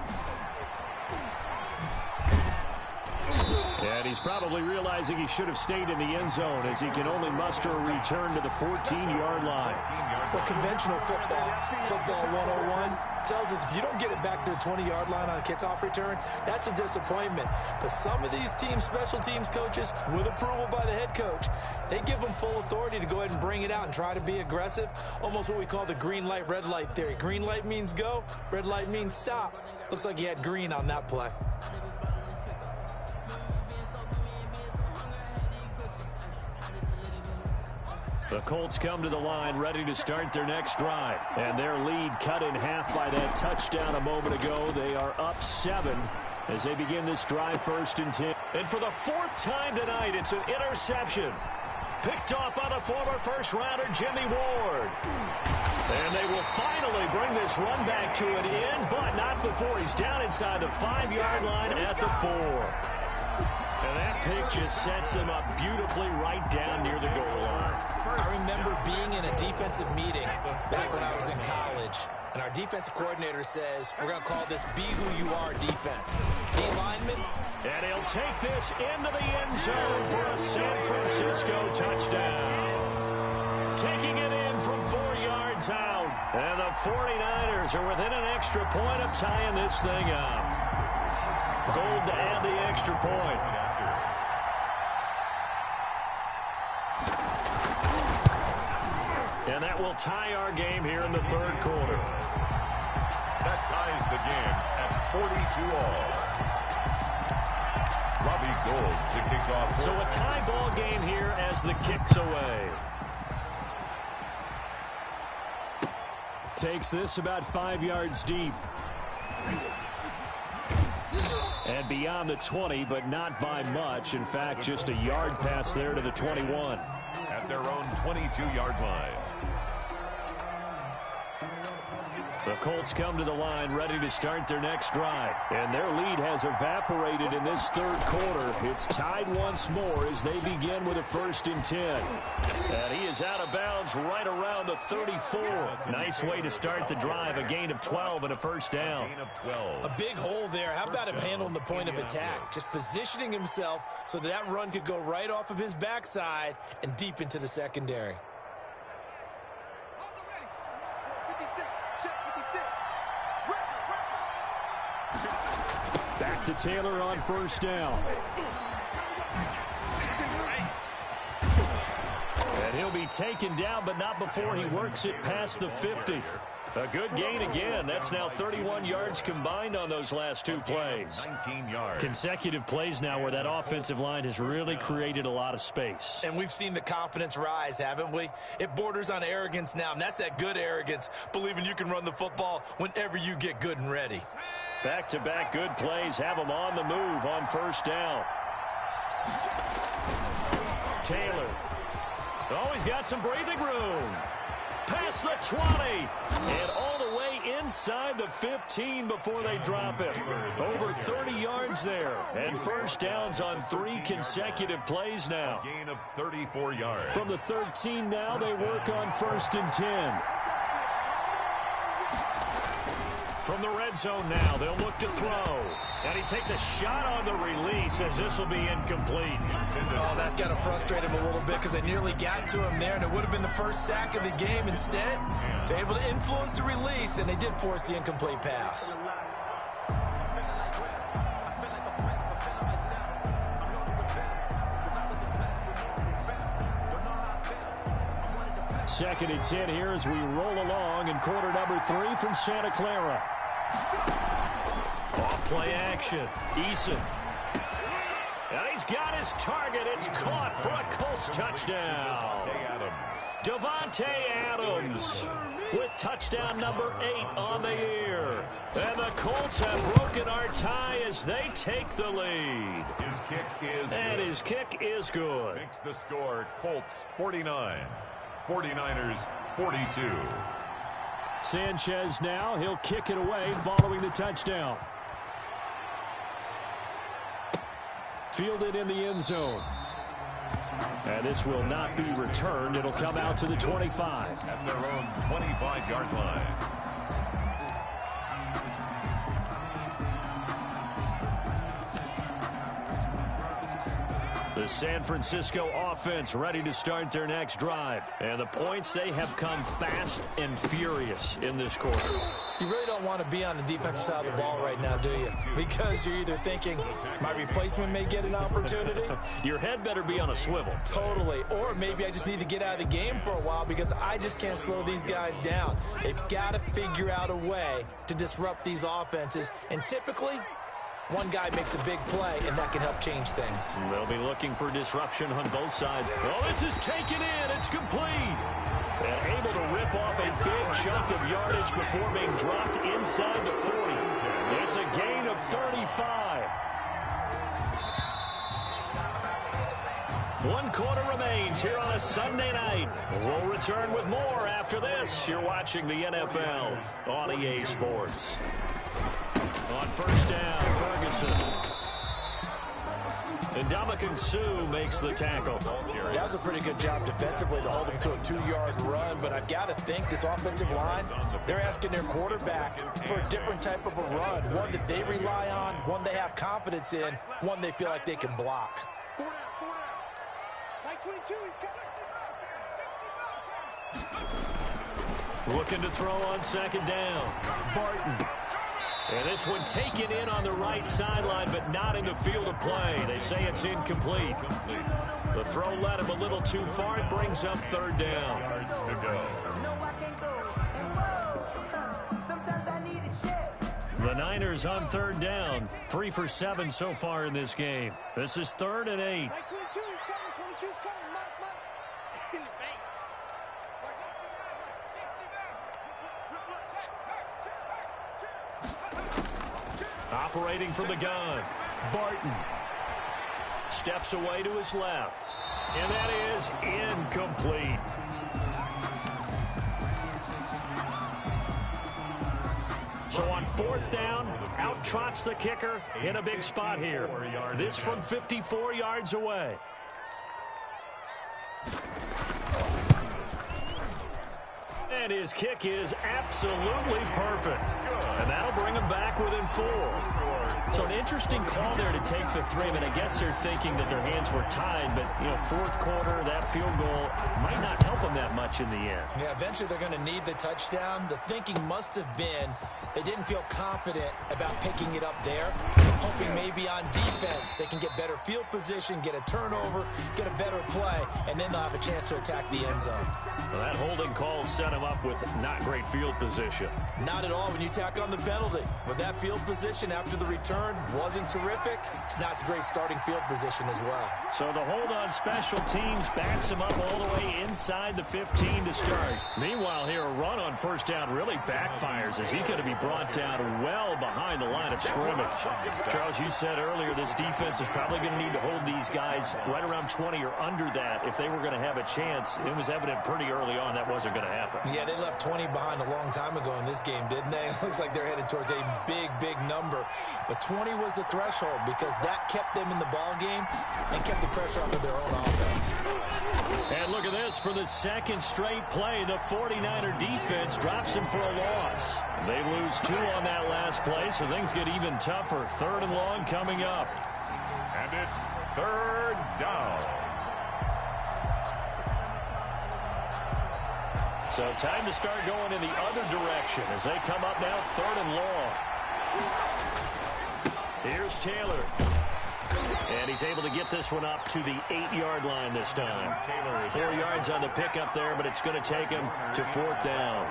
And he's probably realizing he should have stayed in the end zone as he can only muster a return to the 14-yard line. Well, conventional football 101, tells us if you don't get it back to the 20-yard line on a kickoff return, that's a disappointment. But some of these teams, special teams coaches, with approval by the head coach, they give them full authority to go ahead and bring it out and try to be aggressive, almost what we call the green light, red light theory. Green light means go, red light means stop. Looks like he had green on that play. The Colts come to the line ready to start their next drive. And their lead cut in half by that touchdown a moment ago. They are up 7 as they begin this drive, 1st and 10. And for the 4th time tonight, it's an interception. Picked off by the former first-rounder Jimmy Ward. And they will finally bring this run back to an end, but not before he's down inside the 5-yard line at the 4. And that pick just sets them up beautifully right down near the goal line. I remember being in a defensive meeting back when I was in college, and our defensive coordinator says, we're going to call this Be Who You Are defense. D-lineman. And he'll take this into the end zone for a San Francisco touchdown. Taking it in from 4 yards out. And the 49ers are within an extra point of tying this thing up. Gold to add the extra point. And that will tie our game here in the 3rd quarter. That ties the game at 42-all. Robbie Gould to kick off. So a tie ball game here as the kick's away. Takes this about 5 yards deep. And beyond the 20, but not by much. In fact, just a yard pass there to the 21. At their own 22-yard line. The Colts come to the line ready to start their next drive. And their lead has evaporated in this 3rd quarter. It's tied once more as they begin with a 1st and 10. And he is out of bounds right around the 34. Nice way to start the drive. A gain of 12 and a 1st down. A big hole there. How about him handling the point of attack? Just positioning himself so that run could go right off of his backside and deep into the secondary. Back to Taylor on 1st down. And he'll be taken down, but not before he works it past the 50. A good gain again. That's now 31 yards combined on those last 2 plays. 19 yards. Consecutive plays now where that offensive line has really created a lot of space. And we've seen the confidence rise, haven't we? It borders on arrogance now, and that's that good arrogance, believing you can run the football whenever you get good and ready. Back-to-back good plays have them on the move on 1st down. Taylor. Oh, he's got some breathing room. Past the 20. And all the way inside the 15 before they drop it. Over 30 yards there. And 1st downs on 3 consecutive plays now. Gain of 34 yards. From the 13 now, they work on 1st and 10. From the red zone now, they'll look to throw. And he takes a shot on the release as this will be incomplete. Oh, that's got to frustrate him a little bit because they nearly got to him there, and it would have been the first sack of the game. Instead, they're able to influence the release, and they did force the incomplete pass. Second and 10 here as we roll along in quarter number 3 from Santa Clara. Off play action. Eason. And he's got his target. It's caught for a Colts touchdown. Davante Adams with touchdown number 8 on the year. And the Colts have broken our tie as they take the lead. His kick is and good. His kick is good. Makes the score Colts 49. 49ers 42. Sanchez now. He'll kick it away following the touchdown. Fielded in the end zone. And this will not be returned. It'll come out to the 25. At their own 25-yard line. The San Francisco offense ready to start their next drive. And the points, they have come fast and furious in this quarter. You really don't want to be on the defensive side of the ball right now, do you? Because you're either thinking, my replacement may get an opportunity. Your head better be on a swivel. Totally. Or maybe I just need to get out of the game for a while because I just can't slow these guys down. They've got to figure out a way to disrupt these offenses. And typically, One guy makes a big play, and that can help change things. They'll be looking for disruption on both sides. Oh, this is taken in. It's complete. And able to rip off a big chunk of yardage before being dropped inside the 40. It's a gain of 35. 1 quarter remains here on a Sunday night. We'll return with more after this. You're watching the NFL on EA Sports. On first down, Ferguson. And Ndamukong Suh makes the tackle. That was a pretty good job defensively to hold him to a 2-yard run, but I've got to think this offensive line, they're asking their quarterback for a different type of a run, one that they rely on, one they have confidence in, one they feel like they can block. Looking to throw on second down. Barton. And this one taken in on the right sideline, but not in the field of play. They say it's incomplete. The throw led him a little too far. It brings up third down. Yards to go. The Niners on third down. 3 for 7 so far in this game. This is 3rd and 8. Operating from the gun, Barton steps away to his left, and that is incomplete. So on 4th down, out trots the kicker in a big spot here. This from 54 yards away. And his kick is absolutely perfect. And that'll bring him back within 4. So an interesting call there to take the 3. I mean, I guess they're thinking that their hands were tied, but, you know, 4th quarter, that field goal might not help them that much in the end. Yeah, eventually they're going to need the touchdown. The thinking must have been they didn't feel confident about picking it up there, hoping maybe on defense they can get better field position, get a turnover, get a better play, and then they'll have a chance to attack the end zone. Well, that holding call set him up with not great field position. Not at all when you tack on the penalty. But that field position after the return wasn't terrific. It's not a great starting field position as well. So the hold on special teams backs him up all the way inside the 15 to start. Meanwhile here, a run on first down really backfires as he's going to be brought down well behind the line of scrimmage. Charles, you said earlier this defense is probably going to need to hold these guys right around 20 or under that if they were going to have a chance. It was evident pretty early on that wasn't going to happen. Yeah, they left 20 behind a long time ago in this game, didn't they? It looks like they're headed towards a big, big number. But 20 was the threshold because that kept them in the ball game and kept the pressure off of their own offense. And look at this. For the second straight play, the 49er defense drops him for a loss. They lose 2 on that last play, so things get even tougher. 3rd and long coming up. And it's 3rd down. So time to start going in the other direction as they come up now 3rd and long. Here's Taylor. And he's able to get this one up to the 8-yard line this time. 4 yards on the pickup there, but it's going to take him to 4th down.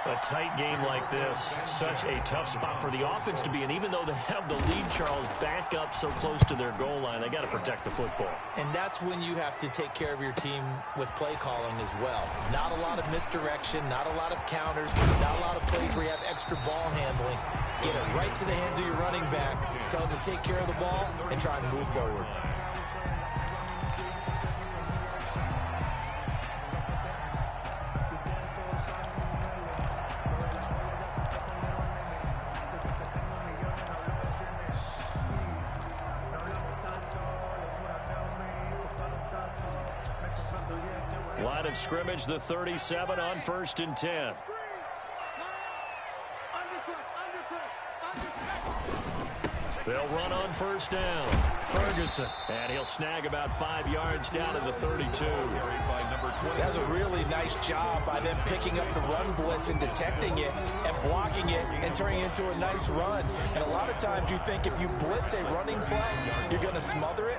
A tight game like this, such a tough spot for the offense to be in. Even though they have the lead, Charles, back up so close to their goal line, they got to protect the football. And that's when you have to take care of your team with play calling as well. Not a lot of misdirection, not a lot of counters, not a lot of plays where you have extra ball handling. Get it right to the hands of your running back, tell him to take care of the ball, and try and move forward. Line of scrimmage, the 37 on 1st and 10. They'll run on first down. Ferguson. And he'll snag about 5 yards down to the 32. That's a really nice job by them picking up the run blitz and detecting it and blocking it and turning it into a nice run. And a lot of times you think if you blitz a running play, you're going to smother it.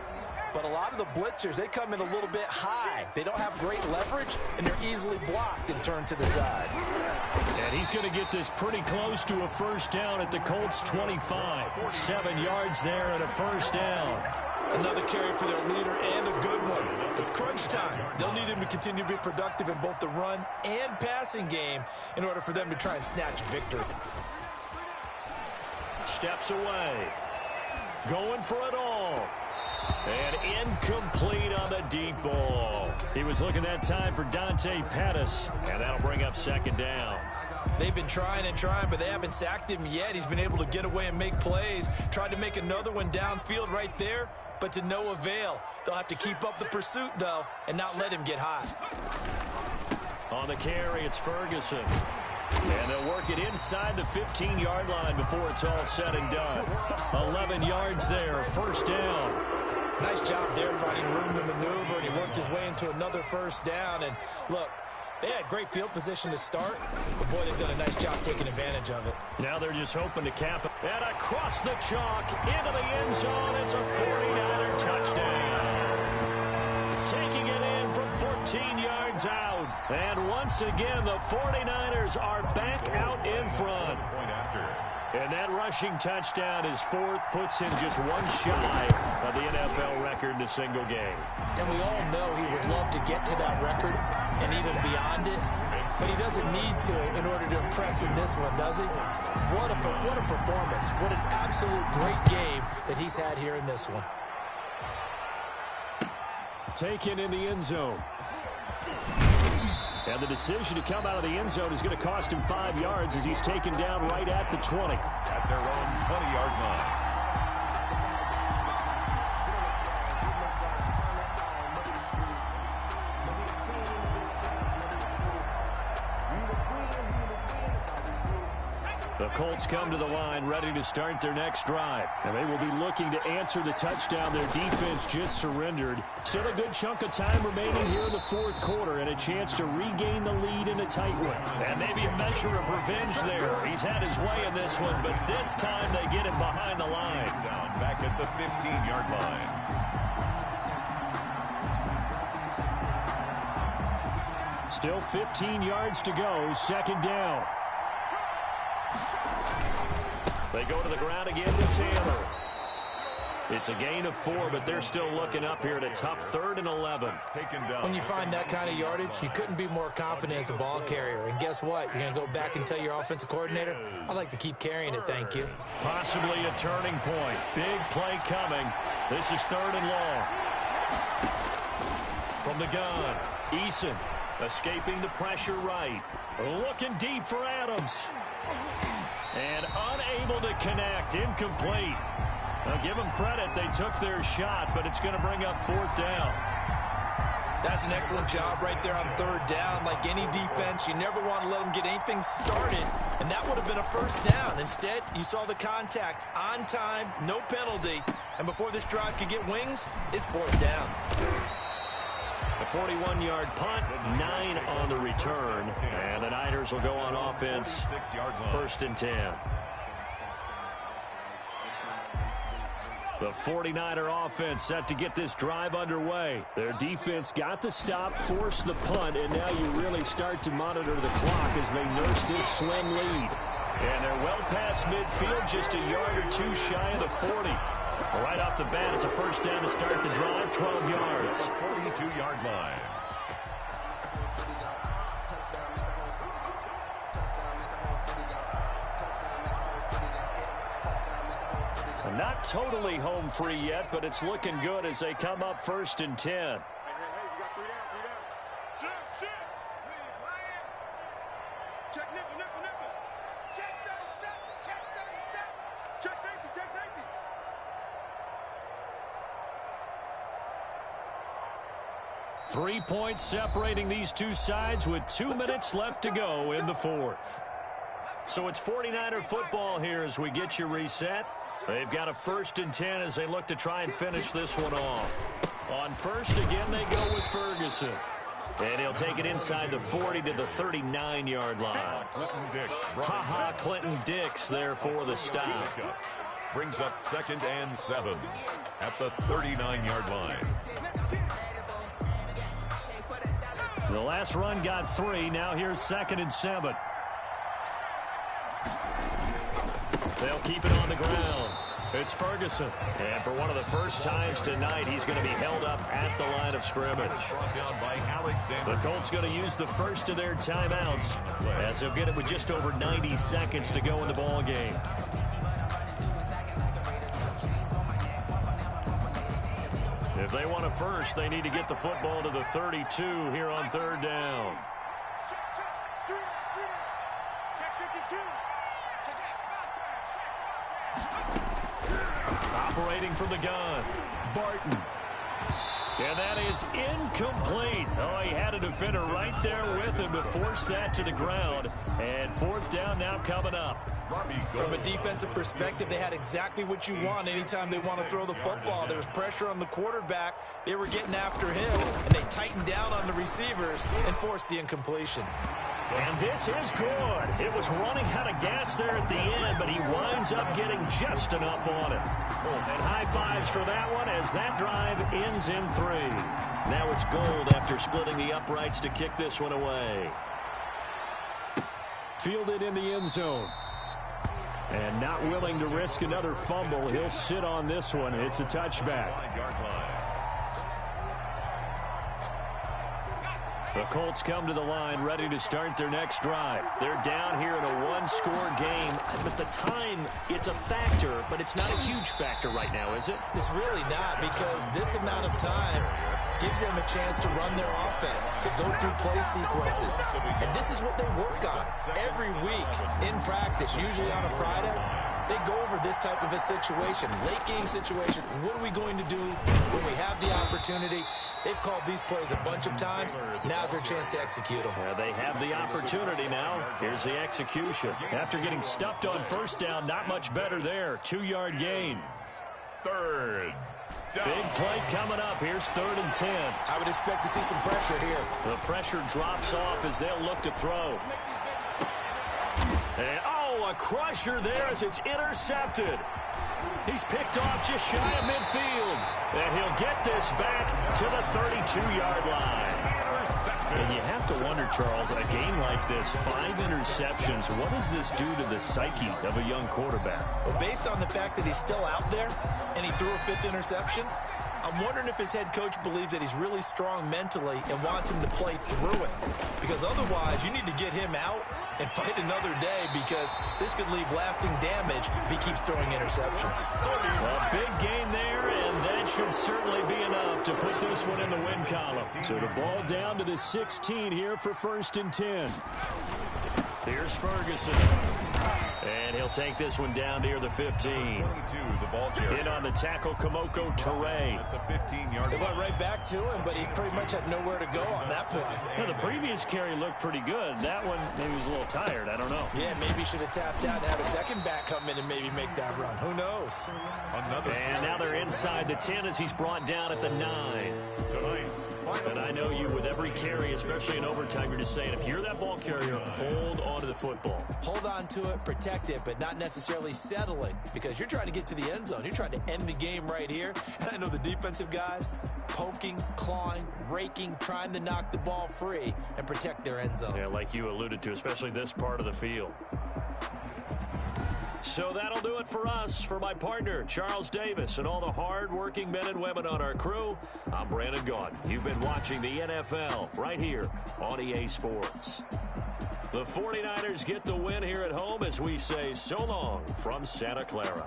But a lot of the blitzers, they come in a little bit high. They don't have great leverage, and they're easily blocked and turned to the side. And he's going to get this pretty close to a first down at the Colts 25. 7 yards there and a first down. Another carry for their leader and a good one. It's crunch time. They'll need him to continue to be productive in both the run and passing game in order for them to try and snatch victory. Steps away. Going for it all. And incomplete on the deep ball. He was looking that time for Dante Pettis, and that'll bring up second down. They've been trying and trying, but they haven't sacked him yet. He's been able to get away and make plays. Tried to make another one downfield right there, but to no avail. They'll have to keep up the pursuit, though, and not let him get hot. On the carry, it's Ferguson. And they'll work it inside the 15-yard line before it's all said and done. 11 yards there, first down. Nice job there finding room to maneuver, and he worked his way into another first down. And look, they had great field position to start, but boy, they've done a nice job taking advantage of it. Now they're just hoping to cap it. And across the chalk, into the end zone, it's a 49er touchdown. Taking it in from 14 yards out. And once again, the 49ers are back out in front. And that rushing touchdown, his fourth, puts him just one shy of the NFL record in a single game. And we all know he would love to get to that record and even beyond it, but he doesn't need to in order to impress in this one, does he? What a performance. What an absolute great game that he's had here in this one. Taken in the end zone. And the decision to come out of the end zone is going to cost him 5 yards as he's taken down right at the 20. At their own 20-yard line. The Colts come to the line ready to start their next drive. And they will be looking to answer the touchdown their defense just surrendered. Still a good chunk of time remaining here in the fourth quarter and a chance to regain the lead in a tight one. And maybe a measure of revenge there. He's had his way in this one, but this time they get him behind the line. Down back at the 15-yard line. Still 15 yards to go, second down. They go to the ground again to Taylor. It's a gain of 4, but they're still looking up here at a tough 3rd and 11. Taken down. When you find that kind of yardage, you couldn't be more confident as a ball carrier. And guess what? You're going to go back and tell your offensive coordinator, I'd like to keep carrying it, thank you. Possibly a turning point. Big play coming. This is 3rd and long. From the gun, Eason escaping the pressure right. Looking deep for Adams. And unable to connect. Incomplete. Now give them credit. They took their shot, but it's going to bring up 4th down. That's an excellent job right there on 3rd down. Like any defense, you never want to let them get anything started, and that would have been a first down. Instead, you saw the contact on time, no penalty, and before this drive could get wings, it's 4th down. A 41-yard punt, 9 on the return, and the Niners will go on offense, 1st and 10. The 49er offense set to get this drive underway. Their defense got the stop, forced the punt, and now you really start to monitor the clock as they nurse this slim lead. And they're well past midfield, just a yard or two shy of the 40. Right off the bat, it's a first down to start the drive, 12 yards. 42-yard line. Not totally home free yet, but it's looking good as they come up 1st and 10. Three points separating these two sides with 2 minutes left to go in the fourth. So it's 49er football here as we get you reset. They've got a 1st and 10 as they look to try and finish this one off. On first, again, they go with Ferguson. And he'll take it inside the 40 to the 39-yard line. Clinton Dix there for the stop. Brings up 2nd and 7 at the 39-yard line. The last run got 3. Now here's 2nd and 7. They'll keep it on the ground. It's Ferguson. And for one of the first times tonight, he's going to be held up at the line of scrimmage. The Colts going to use the first of their timeouts as they'll get it with just over 90 seconds to go in the ball game. If they want a first, they need to get the football to the 32 here on third down. Operating from the gun, Barton. And that is incomplete. Oh, he had a defender right there with him to force that to the ground. And fourth down now coming up. From a defensive perspective, they had exactly what you want anytime they want to throw the football. There was pressure on the quarterback. They were getting after him, and they tightened down on the receivers and forced the incompletion. And this is good. It was running out of gas there at the end, but he winds up getting just enough on it. And high fives for that one as that drive ends in 3. Now it's gold after splitting the uprights to kick this one away. Fielded in the end zone. And not willing to risk another fumble. He'll sit on this one. It's a touchback. The Colts come to the line ready to start their next drive. They're down here in a one-score game. But the time, it's a factor, but it's not a huge factor right now, is it? It's really not, because this amount of time gives them a chance to run their offense, to go through play sequences. And this is what they work on every week in practice, usually on a Friday. They go over this type of a situation, late game situation. What are we going to do when we have the opportunity? They've called these plays a bunch of times. Now's their chance to execute them. They have the opportunity now. Here's the execution. After getting stuffed on first down, not much better there. 2-yard gain. Third down. Big play coming up. Here's 3rd and 10. I would expect to see some pressure here. The pressure drops off as they'll look to throw. And, a crusher there as it's intercepted. He's picked off just shy of midfield. And he'll get this back to the 32-yard line. And you have to wonder, Charles, in a game like this, 5 interceptions, what does this do to the psyche of a young quarterback? Well, based on the fact that he's still out there and he threw a 5th interception, I'm wondering if his head coach believes that he's really strong mentally and wants him to play through it. Because otherwise, you need to get him out and fight another day, because this could leave lasting damage if he keeps throwing interceptions. A big gain there, and that should certainly be enough to put this one in the win column. So the ball down to the 16 here for 1st and 10. Here's Ferguson. And he'll take this one down near the 15. In on the tackle, Kamoko Toure. They went right back to him, but he pretty much had nowhere to go on that play. Well, the previous carry looked pretty good. That one, maybe was a little tired. I don't know. Yeah, maybe he should have tapped out and had a second back come in and maybe make that run. Who knows? And now they're inside the 10 as he's brought down at the 9. And I know you, with every carry, especially in overtime, you're just saying, if you're that ball carrier, hold on to the football. Hold on to it, protect it, but not necessarily settling, because you're trying to get to the end zone. You're trying to end the game right here. And I know the defensive guys poking, clawing, raking, trying to knock the ball free and protect their end zone. Yeah, like you alluded to, especially this part of the field. So that'll do it for us. For my partner, Charles Davis, and all the hard-working men and women on our crew, I'm Brandon Gaudin. You've been watching the NFL right here on EA Sports. The 49ers get the win here at home as we say so long from Santa Clara.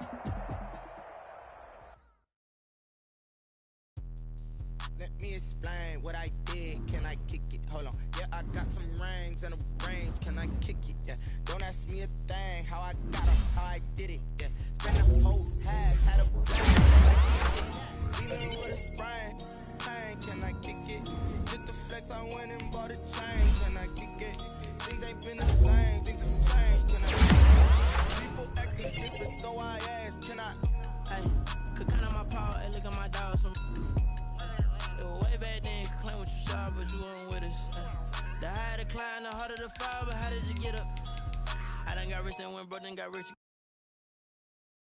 Let me explain what I did. Can I kick it? Hold on. Yeah, I got some rings and a range. Can I kick it? Yeah. Don't ask me a thing. How I got it, how I did it. Yeah. Spend the whole half, had a plan. Even with a sprain, pain. Can I kick it? Just the flex, I went and bought a chain. Can I kick it? Things ain't been the same. Things have changed. Can I kick it? People acting different, so I asked. Can I? Hey, could count on my power. Hey, look at my dogs from. Way back then, you could claim what you saw, but you weren't with us. The higher the climb, the harder the fall, but how did you get up? I done got rich and went broke, then got rich again.